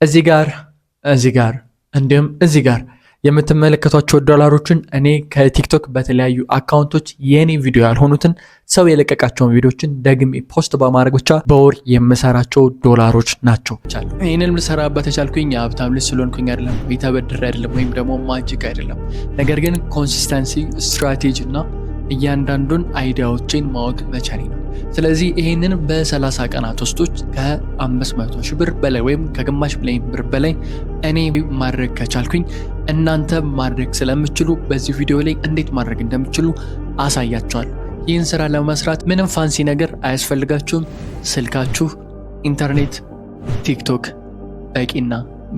እዚህ ጋር እንዲሁም እዚህ ጋር የምትመለከቷቸው ዶላሮችን እኔ ከቲክቶክ በተለያዩ አካውንቶች የኔ ቪዲዮ ያልሆኑትን ሰው የለቀቃቸውን ቪዲዮችን ደግሜ ፖስት በማድረግ ብቻ በወር የምሰራቸው ዶላሮች ናቸው። ይህንን ልሰራበት የቻልኩኝ የሀብታም ልጅ ስለሆንኩኝ አይደለም፣ ቤተበድር አይደለም፣ ወይም ደግሞ ማጅክ አይደለም። ነገር ግን ኮንሲስተንሲ፣ ስትራቴጂ እና እያንዳንዱን አይዲያዎችን ማወቅ መቻሌ ነው። ስለዚህ ይህንን በ30 ቀናት ውስጦች ከ500 ሺህ ብር በላይ ወይም ከግማሽ ሚሊዮን ብር በላይ እኔ ማድረግ ከቻልኩኝ እናንተ ማድረግ ስለምችሉ በዚህ ቪዲዮ ላይ እንዴት ማድረግ እንደምችሉ አሳያችኋለሁ። ይህን ስራ ለመስራት ምንም ፋንሲ ነገር አያስፈልጋችሁም። ስልካችሁ፣ ኢንተርኔት፣ ቲክቶክ በቂና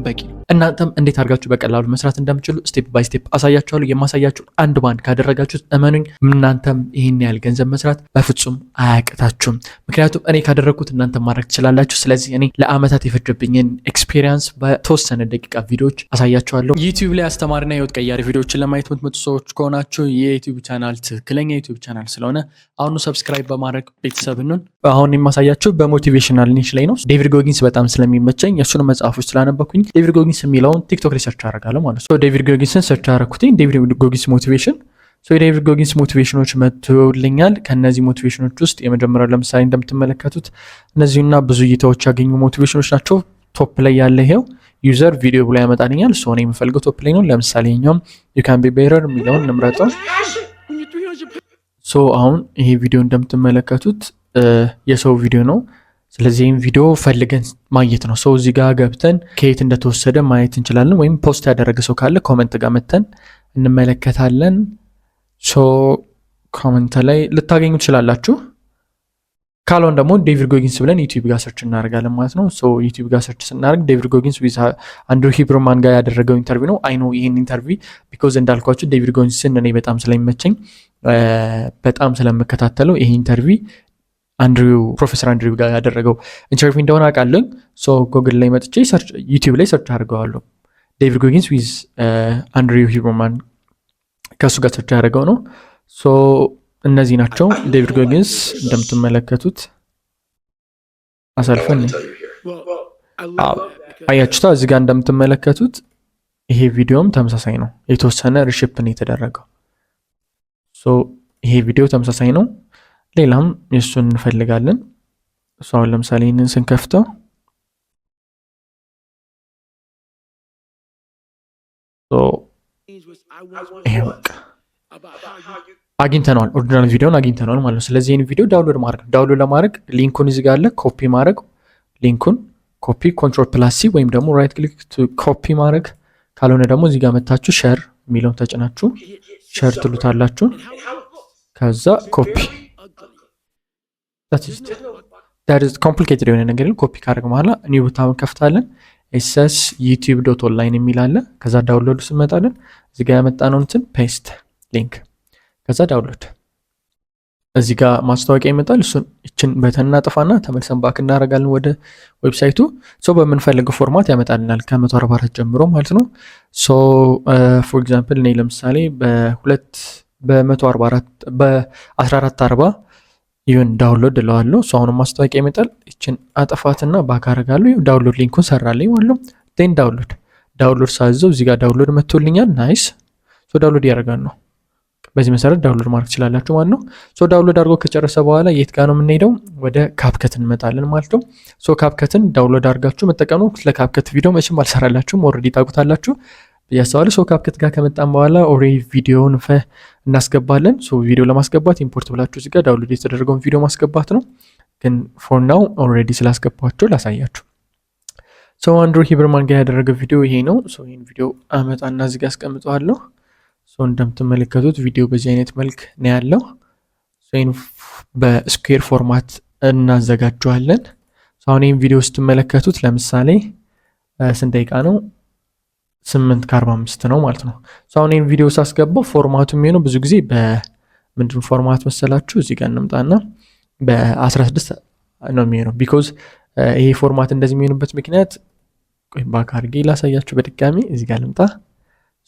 በቂ ነው። እናንተም እንዴት አድርጋችሁ በቀላሉ መስራት እንደምችሉ ስቴፕ ባይ ስቴፕ አሳያችኋለሁ። የማሳያችሁ አንድ ባንድ ካደረጋችሁት እመኑኝ እናንተም ይህን ያህል ገንዘብ መስራት በፍጹም አያቅታችሁም። ምክንያቱም እኔ ካደረግኩት እናንተም ማድረግ ትችላላችሁ። ስለዚህ እኔ ለአመታት የፈጀብኝን ኤክስፔሪንስ በተወሰነ ደቂቃ ቪዲዮዎች አሳያችኋለሁ። ዩቲዩብ ላይ አስተማሪና ህይወት ቀያሪ ቪዲዮዎችን ለማየት የምትመጡ ሰዎች ከሆናችሁ የዩቲዩብ ቻናል ትክክለኛ ዩቲዩብ ቻናል ስለሆነ አሁኑ ሰብስክራይብ በማድረግ ቤተሰብንን። አሁን የማሳያችሁ በሞቲቬሽናል ኒሽ ላይ ነው። ዴቪድ ጎጊንስ በጣም ስለሚመቸኝ የእሱን መጽሐፎች ስላነበኩኝ ዴቪድ ጎጊንስ የሚለውን ቲክቶክ ላይ ሰርች አደርጋለሁ ማለት ነው። ዴቪድ ጎጊንስን ሰርች አደረኩትኝ። ዴቪድ ጎጊንስ ሞቲቬሽን። የዴቪድ ጎጊንስ ሞቲቬሽኖች መጥቶልኛል። ከነዚህ ሞቲቬሽኖች ውስጥ የመጀመሪያው ለምሳሌ እንደምትመለከቱት እነዚህና ብዙ እይታዎች ያገኙ ሞቲቬሽኖች ናቸው። ቶፕ ላይ ያለ ይሄው ዩዘር ቪዲዮ ብሎ ያመጣልኛል። እኔ የምፈልገው ቶፕ ላይ ነው። ለምሳሌ ኛውም ዩ ካን ቢ ቤተር የሚለውን እንምረጠው። አሁን ይሄ ቪዲዮ እንደምትመለከቱት የሰው ቪዲዮ ነው። ስለዚህ ይህም ቪዲዮ ፈልገን ማየት ነው። እዚህ ጋር ገብተን ከየት እንደተወሰደ ማየት እንችላለን። ወይም ፖስት ያደረገ ሰው ካለ ኮመንት ጋር መተን እንመለከታለን። ኮመንት ላይ ልታገኙ ትችላላችሁ። ካልሆን ደግሞ ዴቪድ ጎጊንስ ብለን ዩቲዩብ ጋር ሰርች እናደርጋለን ማለት ነው። ዩቲዩብ ጋር ሰርች ስናደርግ ዴቪድ ጎጊንስ ዊዝ አንድሩ ሂብርማን ጋር ያደረገው ኢንተርቪው ነው። አይኖ ይህን ኢንተርቪው ቢኮዝ እንዳልኳቸው ዴቪድ ጎጊንስን እኔ በጣም ስለሚመቸኝ በጣም ስለምከታተለው ይሄ ኢንተርቪው ፕሮፌሰር አንድሪው ጋር ያደረገው ኢንተርቪው እንደሆነ አውቃለሁ። ጉግል ላይ መጥቼ ዩቲዩብ ላይ ሰርች አድርገዋለሁ። ዴቪድ ጎጊንስ ዊዝ አንድሪው ሂብርማን ከእሱ ጋር ሰርች ያደረገው ነው። እነዚህ ናቸው። ዴቪድ ጎጊንስ እንደምትመለከቱት አሰልፈን አያችሁታ። እዚህ ጋር እንደምትመለከቱት ይሄ ቪዲዮም ተመሳሳይ ነው። የተወሰነ ሪሺፕ ነው የተደረገው። ይሄ ቪዲዮ ተመሳሳይ ነው። ሌላም የእሱን እንፈልጋለን። አሁን ለምሳሌ ይህንን ስንከፍተው ይሄ በቃ አግኝተነዋል። ኦሪጂናል ቪዲዮን አግኝተነዋል ማለት ነው። ስለዚህ ይህን ቪዲዮ ዳውንሎድ ለማድረግ ሊንኩን እዚህ ጋር አለ። ኮፒ ማድረግ ሊንኩን ኮፒ ኮንትሮል ፕላስ ሲ ወይም ደግሞ ራይት ክሊክ ኮፒ ማድረግ፣ ካልሆነ ደግሞ እዚህ ጋር መታችሁ ሸር የሚለውን ተጭናችሁ ሸር ትሉታላችሁ። ከዛ ኮፒ ኮምፕሊኬትድ የሆነ ነገር ኮፒ ካደረግ በኋላ ኒው ቦታውን ከፍታለን። ኤስኤስ ዩቲዩብ ዶት ኦንላይን የሚላለ ከዛ ዳውንሎድ ስመጣለን እዚህ ጋር ያመጣነው እንትን ፔስት ሊንክ ከዛ ዳውንሎድ እዚህ ጋር ማስታወቂያ ይመጣል። እሱን እችን በተና ጥፋና ተመልሰን ባክ እናደርጋለን ወደ ዌብሳይቱ። በምንፈልገው ፎርማት ያመጣልናል ከ144 ጀምሮ ማለት ነው። ፎር ኤግዛምፕል እኔ ለምሳሌ በ1440 ይሁን ዳውንሎድ እለዋለሁ። አሁንም ማስታወቂያ ይመጣል። እችን አጠፋትና ባክ አደርጋለሁ። ዳውንሎድ ሊንኩን ሰራልኝ ማለት ነው። ዳውንሎድ ሳዘው እዚህ ጋር ዳውንሎድ መጥቶልኛል። ናይስ። ዳውንሎድ ያደርጋል ነው። በዚህ መሰረት ዳውንሎድ ማድረግ ትችላላችሁ ማለት ነው። ዳውንሎድ አድርጎ ከጨረሰ በኋላ የት ጋር ነው የምንሄደው? ወደ ካፕከት እንመጣለን ማለት ነው። ካፕከትን ዳውንሎድ አድርጋችሁ መጠቀሙ። ለካፕከት ቪዲዮ መቼም አልሰራላችሁም፣ ኦልሬዲ ታውቁታላችሁ ብያስተዋል። ካፕከት ጋር ከመጣን በኋላ ኦልሬዲ ቪዲዮውን እናስገባለን። ቪዲዮ ለማስገባት ኢምፖርት ብላችሁ እዚህ ጋር ዳውንሎድ የተደረገውን ቪዲዮ ማስገባት ነው። ግን ፎር ናው ኦልሬዲ ስላስገባችሁ ላሳያችሁ። አንድሩ ሂብርማን ጋር ያደረገ ቪዲዮ ይሄ ነው። ይህን ቪዲዮ አመጣና እዚህ ጋር አስቀምጠዋለሁ። እንደምትመለከቱት ቪዲዮ በዚህ አይነት መልክ ነው ያለው። በስኩዌር ፎርማት እናዘጋጀዋለን። አሁን ይህን ቪዲዮ ስትመለከቱት ለምሳሌ ስንት ደቂቃ ነው? 8:45 ነው ማለት ነው። አሁን ይህን ቪዲዮ ሳስገባው ፎርማቱ የሚሆነው ብዙ ጊዜ በምንድን ፎርማት መሰላችሁ? እዚህ ጋር እንምጣና በ16 ነው የሚሆነው። ቢኮዝ ይሄ ፎርማት እንደዚህ የሚሆንበት ምክንያት ባክ አድርጌ ላሳያችሁ በድጋሚ። እዚህ ጋር ልምጣ።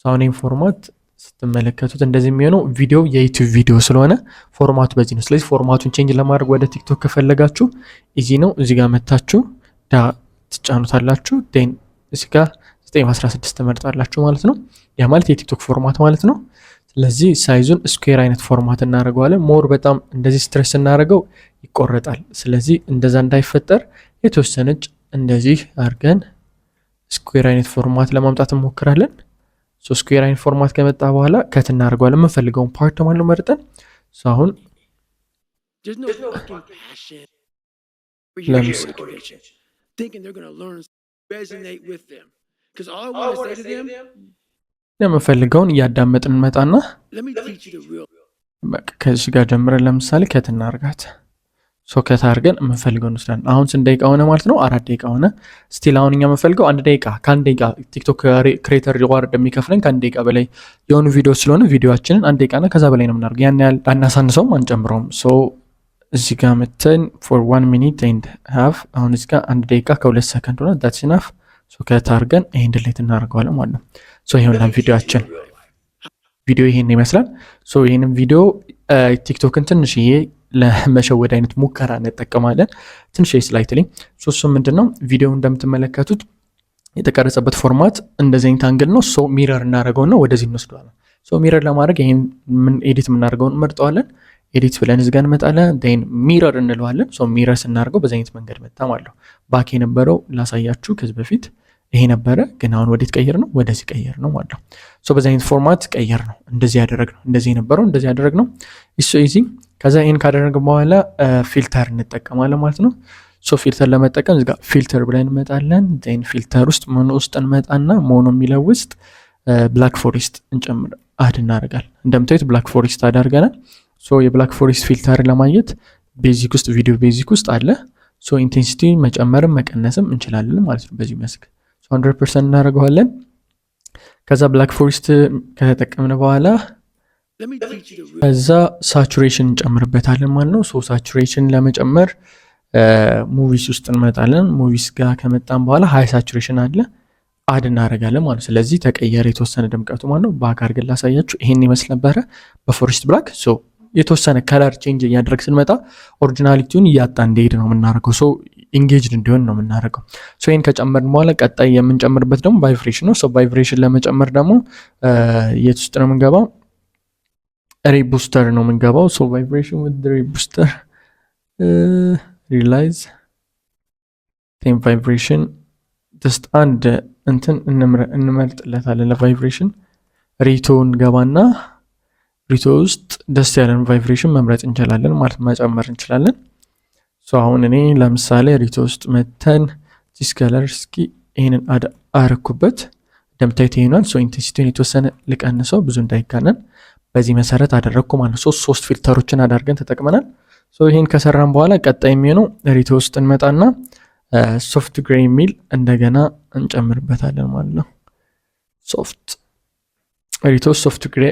አሁን ይህን ፎርማት ስትመለከቱት እንደዚህ የሚሆነው ቪዲዮ የዩቲዩብ ቪዲዮ ስለሆነ ፎርማቱ በዚህ ነው። ስለዚህ ፎርማቱን ቼንጅ ለማድረግ ወደ ቲክቶክ ከፈለጋችሁ ኢዚ ነው። እዚህ ጋር መታችሁ ትጫኑታላችሁ። እዚህ ጋር 916 ትመርጣላችሁ ማለት ነው። ያ ማለት የቲክቶክ ፎርማት ማለት ነው። ስለዚህ ሳይዙን ስኩዌር አይነት ፎርማት እናደርገዋለን። ሞር በጣም እንደዚህ ስትሬስ እናደርገው ይቆረጣል። ስለዚህ እንደዛ እንዳይፈጠር የተወሰነች እንደዚህ አድርገን ስኩዌር አይነት ፎርማት ለማምጣት እንሞክራለን። ስኩዌር አይነት ፎርማት ከመጣ በኋላ ከት እናደርገዋለን የምንፈልገውን ፓርት ማለት መርጠን አሁን የምንፈልገውን እያዳመጥን እንመጣና ከዚህ ጋር ጀምረን ለምሳሌ ከት እናርጋት ሶከት አድርገን የምንፈልገውን እንወስዳለን። አሁን ስንት ደቂቃ ሆነ ማለት ነው? 4 ደቂቃ ሆነ። ስቲል አሁን እኛ የምንፈልገው 1 ደቂቃ ከ1 ደቂቃ ቲክቶክ ክሬተር ሪዋርድ የሚከፍለን ከ1 ደቂቃ በላይ የሆኑ ቪዲዮ ስለሆነ ቪዲዮአችንን 1 ደቂቃና ከዛ በላይ ነው የምናደርገው። ያን ያህል አናሳንሰውም አንጨምረውም። እዚህ ጋር መተን ፎር 1 ሚኒት ኤንድ ሃፍ አሁን እዚህ ጋር 1 ደቂቃ ከ2 ሰከንድ ሆነ። ዳትስ ኢናፍ። ሶከት አድርገን ይሄን ድሌት እናደርገዋለን ማለት ነው። ይሄውና ቪዲዮአችን ቪዲዮ ይሄን ይመስላል። ይሄንን ቪዲዮ ቲክቶክን ትንሽዬ ለመሸወድ አይነት ሙከራ እንጠቀማለን። ትንሽ ስላይትሊ እሱ ምንድነው ቪዲዮ እንደምትመለከቱት የተቀረጸበት ፎርማት እንደዚህ አይነት አንግል ነው። ሚረር እናደርገውና ወደዚህ እንወስደዋለን። ሚረር ለማድረግ ይሄን ኤዲት የምናደርገውን እንመርጠዋለን። ኤዲት ብለን እዚህ ጋር እንመጣለን። ዴን ሚረር እንለዋለን። ሚረር ስናደርገው በዚህ አይነት መንገድ መጣ ማለት ነው። ባክ የነበረው ላሳያችሁ ከዚህ በፊት ይሄ ነበረ፣ ግን አሁን ወዴት ቀየር ነው? ወደዚህ ቀየር ነው ማለት ነው። በዚህ አይነት ፎርማት ቀየር ነው። እንደዚህ ያደረግ ነው። እንደዚህ የነበረው እንደዚህ ያደረግ ነው። ኢሱ ኢዚ። ከዛ ይሄን ካደረግን በኋላ ፊልተር እንጠቀማለን ማለት ነው። ፊልተር ለመጠቀም እዚህ ጋር ፊልተር ብለን እንመጣለን። ዴን ፊልተር ውስጥ ሞኖ ውስጥ እንመጣና ሞኖ የሚለው ውስጥ ብላክ ፎሬስት እንጨምር አድ እናደርጋለን። እንደምታዩት ብላክ ፎሬስት አዳርገናል። የብላክ ፎሬስት ፊልተር ለማግኘት ቤዚክ ውስጥ ቪዲዮ ቤዚክ ውስጥ አለ። ኢንቴንሲቲ መጨመርም መቀነስም እንችላለን ማለት ነው። በዚህ መስክ 100% እናደርገዋለን። ከዛ ብላክ ፎሬስት ከተጠቀምን በኋላ ከዛ ሳቹሬሽን እንጨምርበታለን ማለት ነው። ሳቹሬሽን ለመጨመር ሙቪስ ውስጥ እንመጣለን። ሙቪስ ጋር ከመጣን በኋላ ሃይ ሳቹሬሽን አለ አድ እናደርጋለን ማለት ነው። ስለዚህ ተቀየረ የተወሰነ ድምቀቱ ማለት ነው። ባክ አድርገን ላሳያችሁ። ይሄን ይመስል ነበረ በፎሬስት ብላክ። የተወሰነ ከለር ቼንጅ እያደረግ ስንመጣ ኦሪጂናሊቲውን እያጣ እንደሄድ ነው የምናደርገው። ኢንጌጅድ እንዲሆን ነው የምናደርገው። ይህን ከጨመርን በኋላ ቀጣይ የምንጨምርበት ደግሞ ቫይብሬሽን ነው። ቫይብሬሽን ለመጨመር ደግሞ የት ውስጥ ነው የምንገባው? ሬይ ቡስተር ነው የምንገባው። ቫይብሬሽን ዊዝ ሬይ ቡስተር ሪላይዝ ቴም ቫይብሬሽን ጀስት አንድ እንትን እንመርጥለታለን ለቫይብሬሽን። ሪቶ እንገባና ሪቶ ውስጥ ደስ ያለን ቫይብሬሽን መምረጥ እንችላለን ማለት መጨመር እንችላለን። አሁን እኔ ለምሳሌ ሪቶ ውስጥ መተን ዲስ ከለር እስኪ ይሄንን አረኩበት። እንደምታዩት ይሄናል። ኢንቴንሲቲውን የተወሰነ ልቀንሰው ብዙ እንዳይጋነን በዚህ መሰረት አደረግኩ ማለት ነው። 3 ፊልተሮችን አዳርገን ተጠቅመናል። ይሄን ከሰራን በኋላ ቀጣይ የሚሆነው ሪቶ ውስጥ እንመጣና ሶፍት ግሬ የሚል እንደገና እንጨምርበታለን ማለት ነው። ሪቶ ሶፍት ግሬ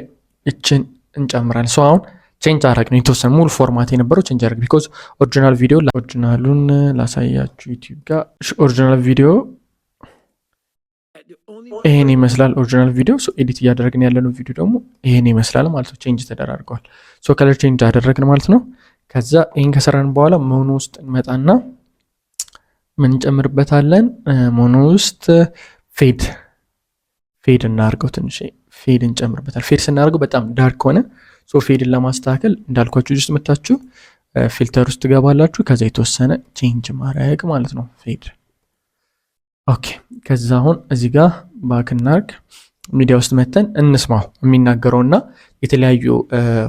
እችን እንጨምራለን። አሁን ቼንጅ አደረግ ነው የተወሰነ ሙሉ ፎርማት የነበረው ቼንጅ አደረግ ቢኮዝ ኦሪጂናል ቪዲዮ ኦሪጂናሉን ላሳያችሁ ዩቲዩብ ጋር ኦሪጂናል ቪዲዮ ይሄን ይመስላል። ኦሪጂናል ቪዲዮ ኤዲት እያደረግን ያለነው ቪዲዮ ደግሞ ይሄን ይመስላል ማለት ነው። ቼንጅ ተደራርገዋል። ከለር ቼንጅ አደረግን ማለት ነው። ከዛ ይሄን ከሰራን በኋላ ሞኖ ውስጥ እንመጣና ምን እንጨምርበታለን? ሞኖ ውስጥ ፌድ እናርገው። ትንሽ ፌድ እንጨምርበታል። ፌድ ስናደርገው በጣም ዳርክ ሆነ። ፌድን ለማስተካከል እንዳልኳችሁ ውስጥ መታችሁ ፊልተር ውስጥ ትገባላችሁ። ከዛ የተወሰነ ቼንጅ ማድረግ ማለት ነው ፌድ። ኦኬ። ከዛ አሁን እዚህ ጋር ባክ እናርግ። ሚዲያ ውስጥ መተን እንስማው የሚናገረውና የተለያዩ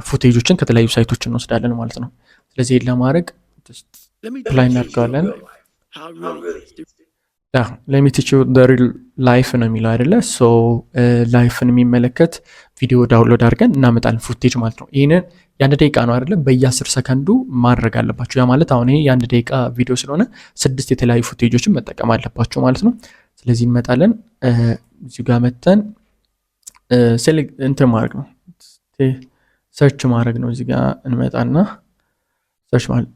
ፉቴጆችን ከተለያዩ ሳይቶች እንወስዳለን ማለት ነው። ስለዚህ ለማድረግ ፕላይ እናርገዋለን። ለሚቲቹ ሪል ላይፍ ነው የሚለው አይደለ? ላይፍን የሚመለከት ቪዲዮ ዳውንሎድ አድርገን እናመጣለን ፉቴጅ ማለት ነው። ይህንን የ1 ደቂቃ ነው አይደለ? በየ10 ሰከንዱ ማድረግ አለባቸው። ያ ማለት አሁን ይሄ የ1 ደቂቃ ቪዲዮ ስለሆነ 6 የተለያዩ ፉቴጆችን መጠቀም አለባቸው ማለት ነው። ስለዚህ እንመጣለን እዚህ ጋር መተን እንትን ማድረግ ነው ሰርች ማድረግ ነው። እዚህ ጋር እንመጣና ሰርች ማለት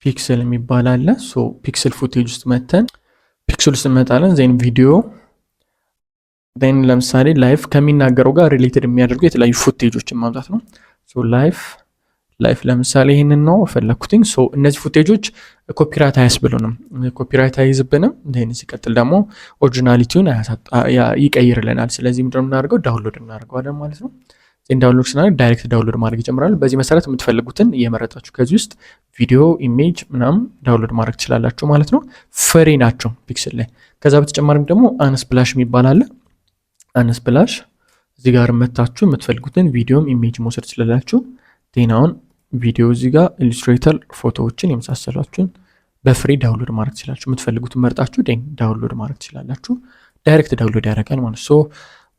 ፒክስል የሚባል አለ። ፒክስል ፉቴጅ ውስጥ መተን ፒክስል ውስጥ እንመጣለን። ዜን ቪዲዮ ዜን ለምሳሌ ላይፍ ከሚናገረው ጋር ሪሌትድ የሚያደርጉ የተለያዩ ፉቴጆችን ማምጣት ነው። ላይፍ ለምሳሌ ይህንን ነው ፈለኩትኝ። ሶ እነዚህ ፉቴጆች ኮፒራይት አያስብሉንም፣ ኮፒራይት አይዝብንም። ይህን ሲቀጥል ደግሞ ኦሪጂናሊቲውን ይቀይርልናል። ስለዚህ ምንድነው የምናደርገው? ዳውንሎድ እናደርገዋለን ማለት ነው። ዳውንሎድ ስናደርግ ዳይሬክት ዳውንሎድ ማድረግ ይጀምራል። በዚህ መሰረት የምትፈልጉትን እየመረጣችሁ ከዚህ ውስጥ ቪዲዮ፣ ኢሜጅ ምናምን ዳውንሎድ ማድረግ ትችላላችሁ ማለት ነው። ፍሪ ናቸው ፒክስል ላይ። ከዛ በተጨማሪም ደግሞ አንስፕላሽ የሚባል አለ። አንስፕላሽ እዚህ ጋር መታችሁ የምትፈልጉትን ቪዲዮም ኢሜጅ መውሰድ ትችላላችሁ። ጤናውን ቪዲዮ እዚህ ጋር ኢሉስትሬተር፣ ፎቶዎችን የመሳሰሏችሁን በፍሪ ዳውንሎድ ማድረግ ትችላላችሁ። የምትፈልጉትን መርጣችሁ ዳውንሎድ ማድረግ ትችላላችሁ። ዳይሬክት ዳውንሎድ ያደርጋል ማለት ነው።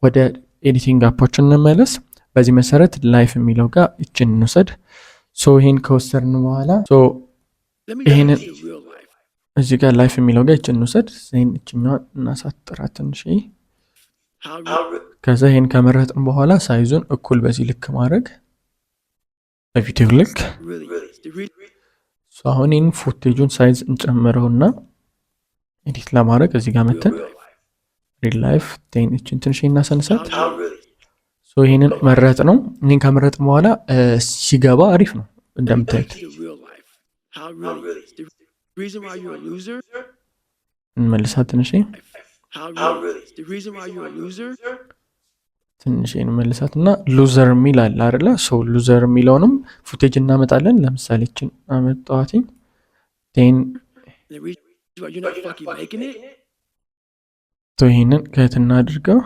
ወደ ኤዲቲንግ አፖችን እንመለስ። በዚህ መሰረት ላይፍ የሚለው ጋር እችን እንውሰድ። ይህን ከወሰድን በኋላ ይህንን እዚህ ጋር ላይፍ የሚለው ጋር እችን እንውሰድ። ይህን እችኛዋን እናሳጥራት ትንሽ። ከዛ ይህን ከመረጥን በኋላ ሳይዙን እኩል በዚህ ልክ ማድረግ በቪዲዮ ልክ። አሁን ይህን ፉቴጁን ሳይዝ እንጨምረውና ኤዲት ለማድረግ እዚህ ጋር መተን ሪል ላይፍ እችን ትንሽ እናሰንሳት። ይህንን መረጥ ነው። ይህን ከመረጥን በኋላ ሲገባ አሪፍ ነው እንደምታዩት። እንመልሳት ትንሽ እንመልሳት እና ሉዘር የሚል አለ አይደለ? ሉዘር የሚለውንም ፉቴጅ እናመጣለን። ለምሳሌ ችን አመጣዋትኝ ይህንን ከየትና አድርገው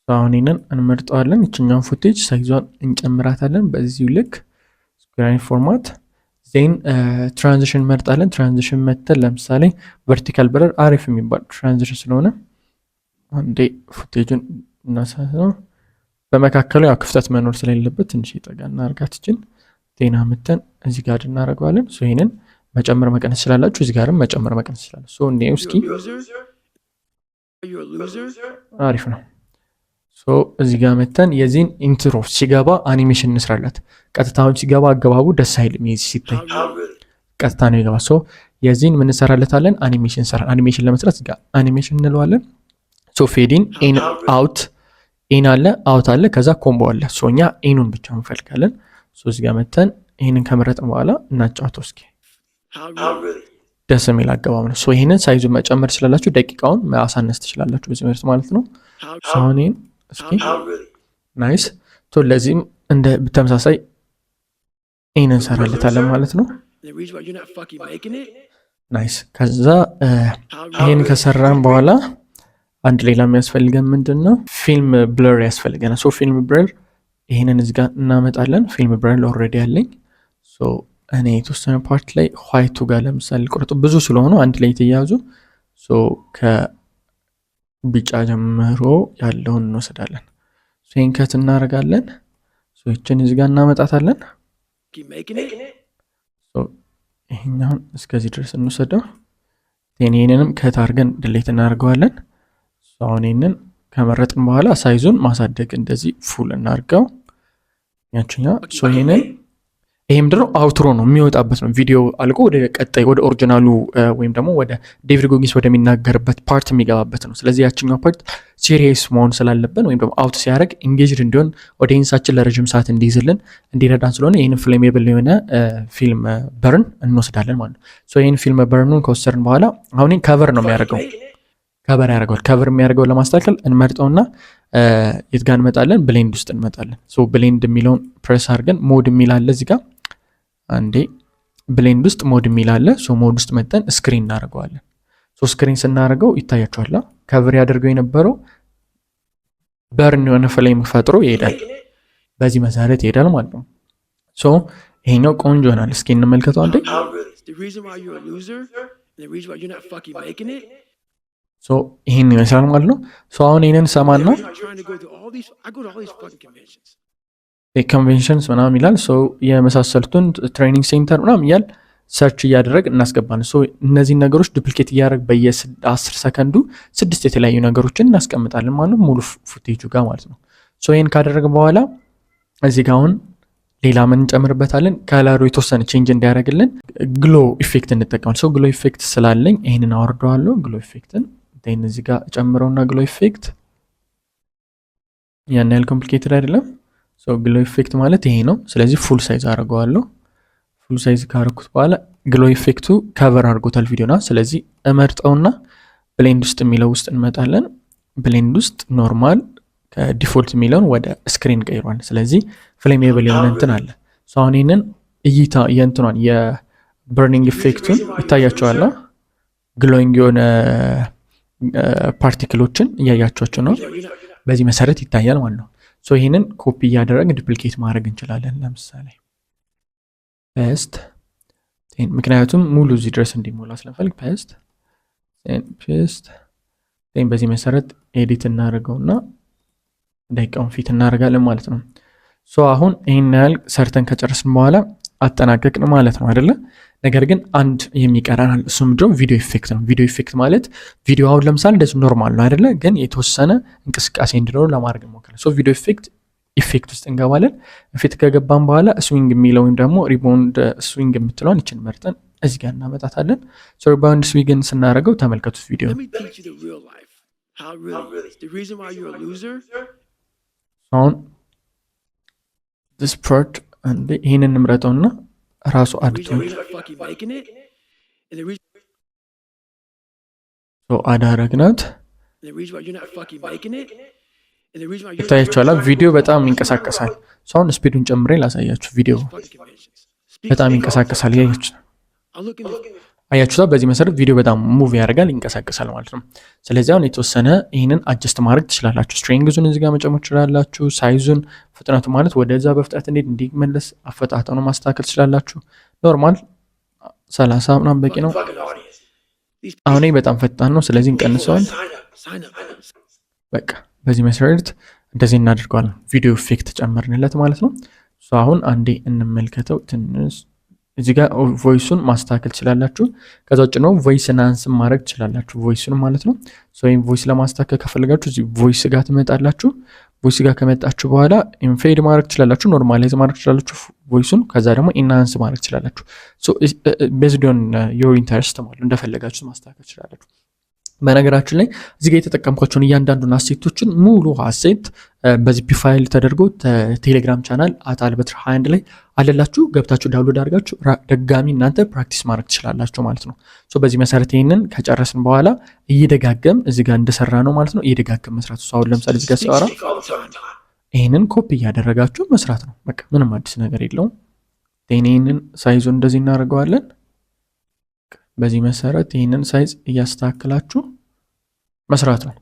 አሁን ይህንን እንመርጠዋለን። ይችኛውን ፉቴጅ ሳይዟን እንጨምራታለን በዚሁ ልክ ስኩራይን ፎርማት። ዜን ትራንዚሽን እንመርጣለን። ትራንዚሽን መተን ለምሳሌ ቨርቲካል ብለር አሪፍ የሚባል ትራንዚሽን ስለሆነ አንዴ ፉቴጁን እናሳነው። በመካከሉ ያው ክፍተት መኖር ስለሌለበት ትንሽ ይጠጋ እናርጋትችን ጤና መተን እዚህ ጋር እናደርገዋለን። ይህንን መጨመር መቀነስ ስላላችሁ እዚህ ጋርም መጨመር መቀነስ ስላላችሁ እንዴ እስኪ አሪፍ ነው። እዚህ ጋር መተን የዚህን ኢንትሮ ሲገባ አኒሜሽን እንስራላት። ቀጥታውን ሲገባ አገባቡ ደስ አይልም። የዚህ ሲታይ ቀጥታ ነው ይገባ። የዚህን ምን እንሰራለታለን? አኒሜሽን እንሰራለን። አኒሜሽን ለመስራት እዚህ ጋር አኒሜሽን እንለዋለን። ፌዲን ኢን አውት፣ ኢን አለ አውት አለ፣ ከዛ ኮምቦ አለ። እኛ ኢኑን ብቻ እንፈልጋለን። እዚህ ጋር መተን ይህንን ከመረጥን በኋላ እናጫውተው እስኪ። ደስ የሚል አገባብ ነው። ይህንን ሳይዙ መጨመር ትችላላችሁ፣ ደቂቃውን ማሳነስ ትችላላችሁ በዚህ መልክ ማለት ነው። ሳሁን እስኪ ናይስ። ለዚህም እንደ ተመሳሳይ ይህን እንሰራለታለን ማለት ነው። ናይስ። ከዛ ይህን ከሰራን በኋላ አንድ ሌላ የሚያስፈልገን ምንድን ነው? ፊልም ብለር ያስፈልገናል። ፊልም ብለር ይህንን እዚህ ጋር እናመጣለን። ፊልም ብለር ኦልሬዲ ያለኝ እኔ የተወሰነ ፓርት ላይ ዋይቱ ጋር ለምሳሌ ቆርጦ ብዙ ስለሆኑ አንድ ላይ የተያዙ ከቢጫ ጀምሮ ያለውን እንወስዳለን። ይህን ከት እናደርጋለን። ይችን እዚህ ጋር እናመጣታለን። ይህኛውን እስከዚህ ድረስ እንወሰደው። ይህንንም ከት አድርገን ድሌት እናደርገዋለን። አሁን ይህንን ከመረጥን በኋላ ሳይዙን ማሳደግ እንደዚህ ፉል እናድርገው። ያችኛ ይህንን ይሄ ምንድነው? አውትሮ ነው የሚወጣበት ነው። ቪዲዮ አልቆ ወደ ቀጣይ ወደ ኦሪጂናሉ ወይም ደግሞ ወደ ዴቪድ ጎጊንስ ወደሚናገርበት ፓርት የሚገባበት ነው። ስለዚህ ያችኛው ፓርት ሲሪየስ መሆን ስላለብን ወይም ደግሞ አውት ሲያደርግ ኢንጌጅድ እንዲሆን ኦዲየንሳችን ለረጅም ሰዓት እንዲይዝልን እንዲረዳን ስለሆነ ይህንን ፍሌሜብል የሆነ ፊልም በርን እንወስዳለን ማለት ነው። ይህን ፊልም በርኑን ከወሰድን በኋላ አሁን ከቨር ነው የሚያደርገው። ከቨር ያደርገዋል። ከቨር የሚያደርገው ለማስተካከል እንመርጠውና የት ጋር እንመጣለን? ብሌንድ ውስጥ እንመጣለን። ብሌንድ የሚለውን ፕሬስ አድርገን ሞድ የሚላለ እዚህ ጋር አንዴ ብሌንድ ውስጥ ሞድ የሚላለ ሞድ ውስጥ መጠን ስክሪን እናደርገዋለን። ስክሪን ስናደርገው ይታያችኋል። ከቨር ያደርገው የነበረው በርን የሆነ ፍሌም ፈጥሮ ይሄዳል። በዚህ መሰረት ይሄዳል ማለት ነው። ይሄኛው ቆንጆ ይሆናል። እስኪ እንመልከተው አንዴ። ይህን ይመስላል ማለት ነው። አሁን ይህንን ሰማና ኮንቬንሽንስ ምናምን ይላል። የመሳሰሉትን ትሬኒንግ ሴንተር ምናምን እያል ሰርች እያደረግ እናስገባለን። እነዚህን ነገሮች ዱፕሊኬት እያደረግ በየ10 ሰከንዱ 6 የተለያዩ ነገሮችን እናስቀምጣለን ማለት ነው፣ ሙሉ ፉቴጁ ጋር ማለት ነው። ይህን ካደረግ በኋላ እዚህ ጋር አሁን ሌላ ምን እንጨምርበታለን? ከለሩ የተወሰነ ቼንጅ እንዲያደርግልን ግሎ ኢፌክት እንጠቀማል። ግሎ ኢፌክት ስላለኝ ይህንን አወርደዋለሁ። ግሎ ኢፌክትን እዚህ ጋር ጨምረውና ግሎ ኢፌክት ያን ያህል ኮምፕሊኬትድ አይደለም። ግሎ ኢፌክት ማለት ይሄ ነው። ስለዚህ ፉል ሳይዝ አድርገዋለሁ። ፉል ሳይዝ ካረኩት በኋላ ግሎ ኢፌክቱ ከቨር አድርጎታል ቪዲዮና። ስለዚህ እመርጠውና ብሌንድ ውስጥ የሚለው ውስጥ እንመጣለን። ብሌንድ ውስጥ ኖርማል ከዲፎልት የሚለውን ወደ ስክሪን ቀይሯል። ስለዚህ ፍሌሜብል የሆነ እንትን አለ። አሁን ይህንን እይታ የእንትኗን የበርኒንግ ኢፌክቱን ይታያቸዋል። ግሎይንግ የሆነ ፓርቲክሎችን እያያቸዋቸው ነው። በዚህ መሰረት ይታያል ማለት ነው። ይህንን ኮፒ እያደረግ ዱፕሊኬት ማድረግ እንችላለን። ለምሳሌ ፔስት፣ ምክንያቱም ሙሉ እዚህ ድረስ እንዲሞላ ስለፈልግ ፔስት በዚህ መሰረት ኤዲት እናደርገውና ደቂቃውን ፊት እናደርጋለን ማለት ነው። አሁን ይህን ያህል ሰርተን ከጨረስን በኋላ አጠናቀቅን ማለት ነው አይደለ? ነገር ግን አንድ የሚቀረናል። እሱም ምንድነው? ቪዲዮ ኢፌክት ነው። ቪዲዮ ኢፌክት ማለት ቪዲዮ አሁን ለምሳሌ እንደዚህ ኖርማል ነው አይደለ? ግን የተወሰነ እንቅስቃሴ እንዲኖር ለማድረግ እንሞክራለን። ቪዲዮ ኢፌክት ውስጥ እንገባለን። ኢፌክት ከገባን በኋላ ስዊንግ የሚለው ወይም ደግሞ ሪባውንድ ስዊንግ የምትለውን ይችን መርጠን እዚህ ጋር እናመጣታለን። ሪባውንድ ስዊንግን ስናደርገው ተመልከቱት ቪዲዮ አሁን ስፖርት ይህንን እንምረጠውና ራሱ አድቶ አዳረግናት ይታያችኋል። ቪዲዮ በጣም ይንቀሳቀሳል። አሁን ስፒዱን ጨምሬ ላሳያችሁ። ቪዲዮ በጣም ይንቀሳቀሳል። አያችሁታ። በዚህ መሰረት ቪዲዮ በጣም ሙቭ ያደርጋል፣ ይንቀሳቀሳል ማለት ነው። ስለዚህ አሁን የተወሰነ ይህንን አጀስት ማድረግ ትችላላችሁ። ስትሪንግዙን እዚጋ መጨመር ትችላላችሁ። ሳይዙን፣ ፍጥነቱ ማለት ወደዛ በፍጥነት እንዴት እንዲመለስ አፈጣጠኑ ማስተካከል ትችላላችሁ። ኖርማል 30 ምናምን በቂ ነው። አሁን በጣም ፈጣን ነው። ስለዚህ እንቀንሰዋል። በቃ በዚህ መሰረት እንደዚህ እናደርገዋለን። ቪዲዮ ኢፌክት ጨመርንለት ማለት ነው። አሁን አንዴ እንመልከተው ትንሽ እዚህ ጋር ቮይሱን ማስተካከል ትችላላችሁ። ከዛ ውጭ ነው ቮይስ ናንስም ማድረግ ትችላላችሁ፣ ቮይሱን ማለት ነው። ወይም ቮይስ ለማስተካከል ከፈለጋችሁ እዚህ ቮይስ ጋር ትመጣላችሁ። ቮይስ ጋር ከመጣችሁ በኋላ ኢንፌድ ማድረግ ትችላላችሁ፣ ኖርማላይዝ ማድረግ ትችላላችሁ ቮይሱን። ከዛ ደግሞ ኢንሃንስ ማድረግ ትችላላችሁ። ቤዝድ ኦን ዮር ኢንተረስት ማለት እንደፈለጋችሁ ማስተካከል ትችላላችሁ። በነገራችን ላይ እዚህ ጋር የተጠቀምኳቸውን እያንዳንዱን አሴቶችን ሙሉ አሴት በዚፕ ፋይል ተደርጎ ቴሌግራም ቻናል @albetr 21 ላይ አለላችሁ። ገብታችሁ ዳውንሎድ አድርጋችሁ ደጋሚ እናንተ ፕራክቲስ ማድረግ ትችላላችሁ ማለት ነው። በዚህ መሰረት ይህንን ከጨረስን በኋላ እየደጋገም እዚህ ጋር እንደሰራ ነው ማለት ነው። እየደጋገም መስራት አሁን ለምሳሌ እዚህ ጋር ሲያወራ ይህንን ኮፒ እያደረጋችሁ መስራት ነው። በቃ ምንም አዲስ ነገር የለውም። ይህንን ሳይዙን እንደዚህ እናደርገዋለን። በዚህ መሰረት ይህንን ሳይዝ እያስተካከላችሁ መስራት ነው።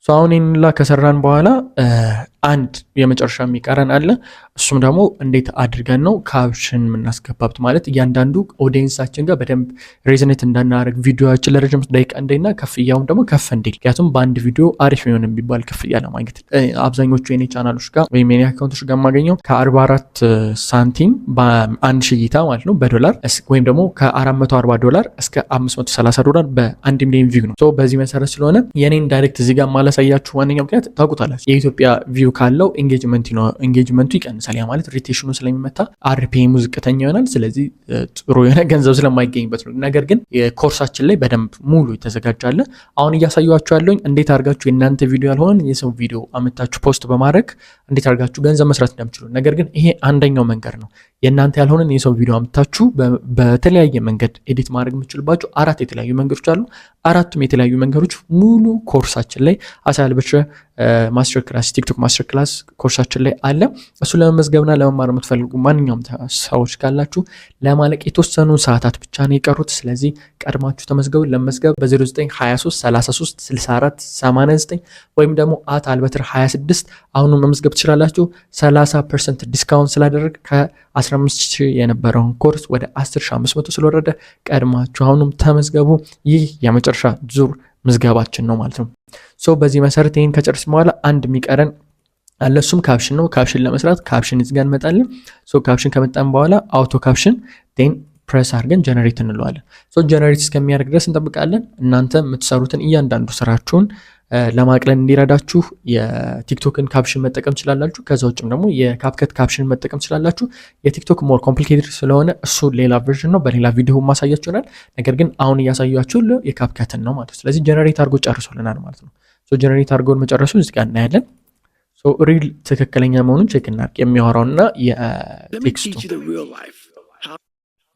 አሁን ይህንላ ከሰራን በኋላ አንድ የመጨረሻ የሚቀረን አለ። እሱም ደግሞ እንዴት አድርገን ነው ካፕሽን የምናስገባበት ማለት እያንዳንዱ ኦዲየንሳችን ጋር በደንብ ሬዝኔት እንዳናደርግ ቪዲዮችን ለረጅም ደቂቃ እንደና ክፍያውን ደግሞ ከፍ እንዲል ምክንያቱም በአንድ ቪዲዮ አሪፍ የሚሆን የሚባል ክፍያ ለማግኘት አብዛኞቹ የኔ ቻናሎች ጋር ወይም የኔ አካውንቶች ጋር የማገኘው ከ44 ሳንቲም በአንድ ሺህ እይታ ማለት ነው በዶላር ወይም ደግሞ ከ440 እስከ $530 በ1 ሚሊዮን ቪው ነው። በዚህ መሰረት ስለሆነ የኔን ዳይሬክት እዚህ ጋር ማላሳያችሁ ዋነኛው ምክንያት ታውቁታላችሁ የኢትዮጵያ ቪው ካለው ኢንጌጅመንቱ ይቀንሳል። ያ ማለት ሪቴሽኑ ስለሚመታ አርፒኤሙ ዝቅተኛ ይሆናል። ስለዚህ ጥሩ የሆነ ገንዘብ ስለማይገኝበት ነው። ነገር ግን የኮርሳችን ላይ በደንብ ሙሉ የተዘጋጃለ። አሁን እያሳያችሁ ያለውኝ እንዴት አድርጋችሁ የእናንተ ቪዲዮ ያልሆነን የሰው ቪዲዮ አመታችሁ ፖስት በማድረግ እንዴት አድርጋችሁ ገንዘብ መስራት እንደምችሉ። ነገር ግን ይሄ አንደኛው መንገድ ነው። የእናንተ ያልሆነን የሰው ቪዲዮ አመታችሁ በተለያየ መንገድ ኤዲት ማድረግ የምችልባቸው 4 የተለያዩ መንገዶች አሉ። 4ቱም የተለያዩ መንገዶች ሙሉ ኮርሳችን ላይ albetr ማስተር ክላስ ቲክቶክ ማስተር ክላስ ኮርሳችን ላይ አለ። እሱ ለመመዝገብና ለመማር የምትፈልጉ ማንኛውም ሰዎች ካላችሁ ለማለቅ የተወሰኑ ሰዓታት ብቻ ነው የቀሩት። ስለዚህ ቀድማችሁ ተመዝገቡ። ለመዝገብ በ0923 33 64 89 ወይም ደግሞ @albetr 26 አሁኑ መመዝገብ ትችላላችሁ። 30% ዲስካውንት ስላደረግ ከ15000 የነበረውን ኮርስ ወደ 10500 ስለወረደ ቀድማችሁ አሁኑም ተመዝገቡ። ይህ የመጨረሻ ዙር ምዝገባችን ነው ማለት ነው። በዚህ መሰረት ይህን ከጨረስን በኋላ አንድ የሚቀረን አለ። እሱም ካፕሽን ነው። ካፕሽን ለመስራት ካፕሽን እዚህ ጋር እንመጣለን። ካፕሽን ከመጣን በኋላ አውቶ ካፕሽን ፕሬስ አድርገን ጀነሬት እንለዋለን። ጀነሬት እስከሚያደርግ ድረስ እንጠብቃለን። እናንተ የምትሰሩትን እያንዳንዱ ስራችሁን ለማቅለል እንዲረዳችሁ የቲክቶክን ካፕሽን መጠቀም ትችላላችሁ። ከዛ ውጭም ደግሞ የካፕከት ካፕሽን መጠቀም ትችላላችሁ። የቲክቶክ ሞር ኮምፕሊኬትድ ስለሆነ እሱ ሌላ ቨርዥን ነው፣ በሌላ ቪዲዮ ማሳያችሁ ይሆናል። ነገር ግን አሁን እያሳያችሁ የካፕከትን ነው ማለት ነው። ስለዚህ ጀነሬት አድርጎ ጨርሶልናል ማለት ነው። ጀነሬት አድርጎን መጨረሱ እዚህ ጋር እናያለን። ሶ ሪል ትክክለኛ መሆኑን ቼክ እናድርግ። የሚያወራውና የቴክስቱ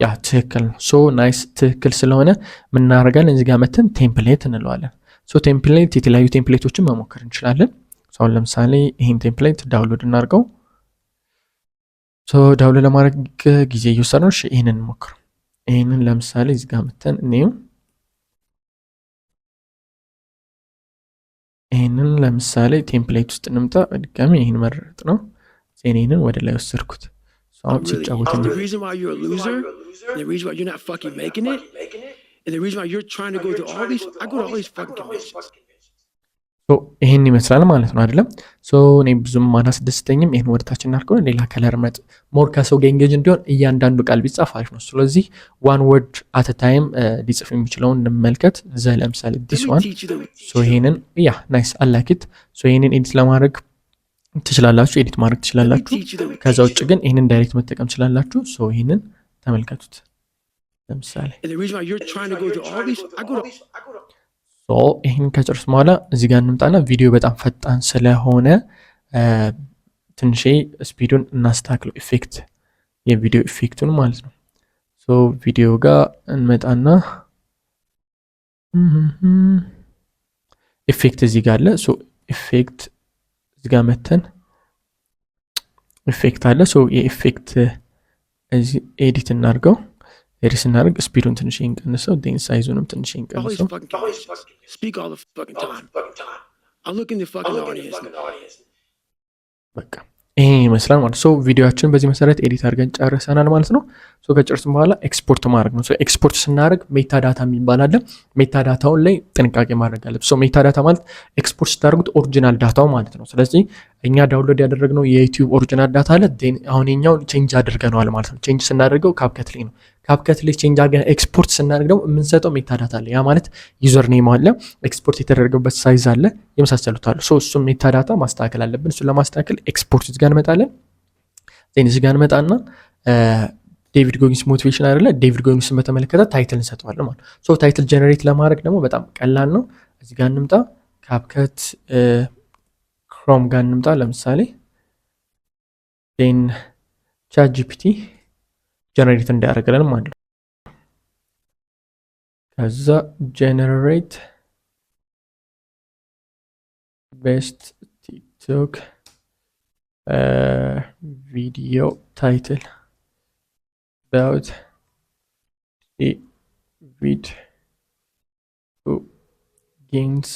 ያ ትክክል ነው። ሶ ናይስ ትክክል ስለሆነ ምን እናደርጋለን? እዚህ ጋር መተን ቴምፕሌት እንለዋለን። ሶ ቴምፕሌት የተለያዩ ቴምፕሌቶችን መሞከር እንችላለን። አሁን ለምሳሌ ይህን ቴምፕሌት ዳውንሎድ እናድርገው። ሶ ዳውንሎድ ለማድረግ ጊዜ እየወሰደ ነው። ይህንን እንሞክር። ይህንን ለምሳሌ እዚህ ጋር መተን እኔው ይህንን ለምሳሌ ቴምፕሌት ውስጥ እንምጣ። ድጋሚ ይህን መረጥ ነው። ዜኔንን ወደ ላይ ወሰድኩት። አሁን ሲጫወት ይህን ይመስላል ማለት ነው አይደለም። እኔ ብዙም አናስደስተኝም። ይህን ወደታች እናድርገው። ሌላ ከለር መጥ ሞር ከሰው ጋር ኤንጌጅ እንዲሆን እያንዳንዱ ቃል ቢጻፍ አሪፍ ነው። ስለዚህ ዋን ወርድ አት ታይም ሊጽፍ የሚችለውን እንመልከት። ለምሳሌ ዲስ ዋን ይህንን ያ ናይስ አላኪት። ይህንን ኤዲት ለማድረግ ትችላላችሁ፣ ኤዲት ማድረግ ትችላላችሁ። ከዛ ውጭ ግን ይህንን ዳይሬክት መጠቀም ትችላላችሁ። ይህንን ተመልከቱት። ለምሳሌ ይህን ከጨርስ በኋላ እዚህ ጋር እንምጣና ቪዲዮ በጣም ፈጣን ስለሆነ ትንሽ ስፒዱን እናስተካክለው። ኢፌክት የቪዲዮ ኢፌክቱን ማለት ነው። ቪዲዮ ጋር እንመጣና ኢፌክት እዚህ ጋር አለ። ኢፌክት እዚህ ጋር መተን ኢፌክት አለ። የኢፌክት እዚህ ኤዲት እናድርገው። ኤዲት ስናደርግ ስፒዱን ትንሽ እንቀንሰው፣ ዴን ሳይዙንም ትንሽ እንቀንሰው። በቃ ይሄ ይመስላል ማለት ነው። ቪዲዮአችን በዚህ መሰረት ኤዲት አድርገን ጨርሰናል ማለት ነው። ከጨርስን በኋላ ኤክስፖርት ማድረግ ነው። ኤክስፖርት ስናደርግ ሜታ ዳታ የሚባል አለ። ሜታ ዳታውን ላይ ጥንቃቄ ማድረግ አለብን። ሜታ ዳታ ማለት ኤክስፖርት ስታደርጉት ኦሪጂናል ዳታው ማለት ነው። ስለዚህ እኛ ዳውንሎድ ያደረግነው የዩቲዩብ ኦሪጂናል ዳታ አለ። አሁን የኛውን ቼንጅ አድርገነዋል ማለት ነው። ቼንጅ ስናደርገው ካፕከት ላይ ነው። ካፕከት ላይ ቼንጅ አድርገን ኤክስፖርት ስናደርግ ደግሞ የምንሰጠው ሜታ ዳታ አለ። ያ ማለት ዩዘር ኔም አለ፣ ኤክስፖርት የተደረገበት ሳይዝ አለ፣ የመሳሰሉት አሉ። እሱም ሜታ ዳታ ማስተካከል አለብን። እሱን ለማስተካከል ኤክስፖርት እዚህ ጋር እንመጣለን። እዚህ ጋር እንመጣና ዴቪድ ጎጊንስ ሞቲቬሽን አይደለ? ዴቪድ ጎጊንስን በተመለከተ ታይትል እንሰጠዋለን ማለት ነው። ታይትል ጀነሬት ለማድረግ ደግሞ በጣም ቀላል ነው። እዚህ ጋር እንምጣ፣ ካፕከት ክሮም ጋር እንምጣ። ለምሳሌ ቻት ጂፒቲ ጀነሬት እንዲያደርግልን ማለት ነው። ከዛ ጀነሬት ቤስት ቲክቶክ ቪዲዮ ታይትል about David Goggins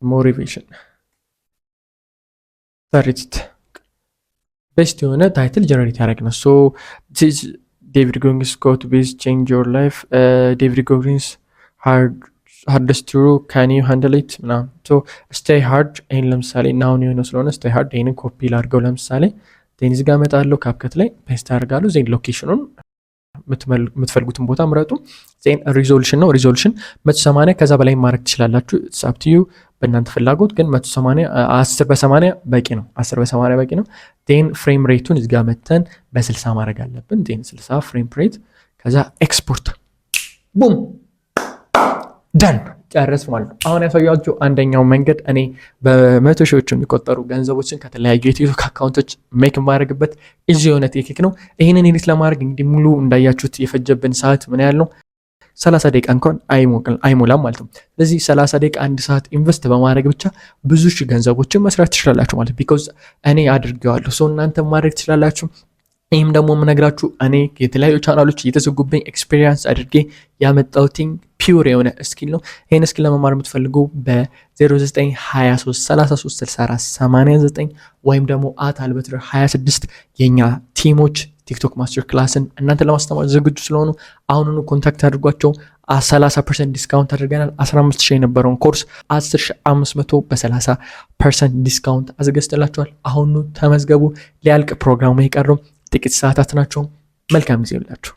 motivation ታሪት ቤስት የሆነ ታይትል ጀነሬት ያደረግነው። ዴቪድ ጎጊንስ ኮት ቤዝ ቼንጅ ዮር ላይፍ ዴቪድ ጎጊንስ ሃርደስት ትሩ ካን ዩ ሃንድል ኢት ምናምን። ስቴይ ሃርድ ይህን ለምሳሌ ናውን የሆነ ስለሆነ ስቴይ ሃርድ ይህንን ኮፒ ላድርገው። ለምሳሌ እዚህ ጋር እመጣለሁ፣ ካፕከት ላይ ፔስት አድርጋለሁ። ዜን ሎኬሽኑን የምትፈልጉትን ቦታ ምረጡ። ዜን ሪዞሉሽን ነው። ሪዞሉሽን 180 ከዛ በላይ ማድረግ ትችላላችሁ። ሳብቲዩ በእናንተ ፍላጎት፣ ግን 180 10 በ80 በቂ ነው። 10 በ80 በቂ ነው። ዜን ፍሬም ሬቱን እዚህ ጋር መተን በ60 ማድረግ አለብን። ዜን 60 ፍሬም ሬት፣ ከዛ ኤክስፖርት ቡም ደን ጨረስ ማለት ነው። አሁን ያሳያችሁ አንደኛው መንገድ እኔ በመቶ ሺዎች የሚቆጠሩ ገንዘቦችን ከተለያዩ የቲክቶክ አካውንቶች ሜክ የማድረግበት ኢዚ የሆነ ቴክኒክ ነው። ይህንን ኤዲት ለማድረግ እንግዲህ ሙሉ እንዳያችሁት የፈጀብን ሰዓት ምን ያህል ነው? 30 ደቂቃ እንኳን አይሞላም ማለት ነው። ስለዚህ 30 ደቂቃ አንድ ሰዓት ኢንቨስት በማድረግ ብቻ ብዙ ሺህ ገንዘቦችን መስራት ትችላላችሁ ማለት ቢኮዝ እኔ አድርጌዋለሁ። እናንተ ማድረግ ትችላላችሁ። ይህም ደግሞ የምነግራችሁ እኔ የተለያዩ ቻናሎች እየተዘጉብኝ ኤክስፔሪንስ አድርጌ ያመጣሁትኝ ፒውር የሆነ ስኪል ነው። ይህን ስኪል ለመማር የምትፈልጉ በ0923336489 ወይም ደግሞ @albetr 26 የኛ ቲሞች ቲክቶክ ማስተር ክላስን እናንተ ለማስተማር ዝግጁ ስለሆኑ አሁኑኑ ኮንታክት አድርጓቸው። 30% ዲስካውንት አድርገናል። 15000 የነበረውን ኮርስ 10500 በ30% ዲስካውንት አዘጋጅተላችኋል። አሁኑ ተመዝገቡ። ሊያልቅ ፕሮግራሙ የቀረው ጥቂት ሰዓታት ናቸው። መልካም ጊዜ ይሁንላችሁ።